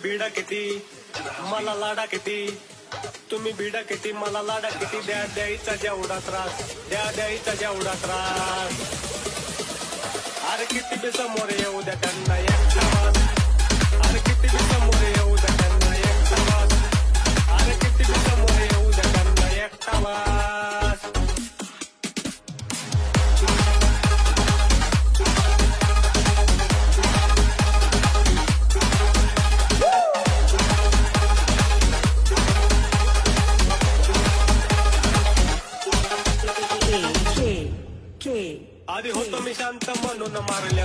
भिडा किती मला लाडा किती, तुम्ही भिडा किती मला लाडा किती, द्या द्यायचा जेवढा त्रास, द्या द्यायचा जेवढा त्रास. अरे किती बी समोर येऊ द्या त्यांना एकटा वास, अरे किती बी समोर येऊ द्या त्यांना एकटा वास, अरे किती बी समोर येऊ द्या त्यांना एकटा वास. आधी होतो मी शांत म्हणून मारल्या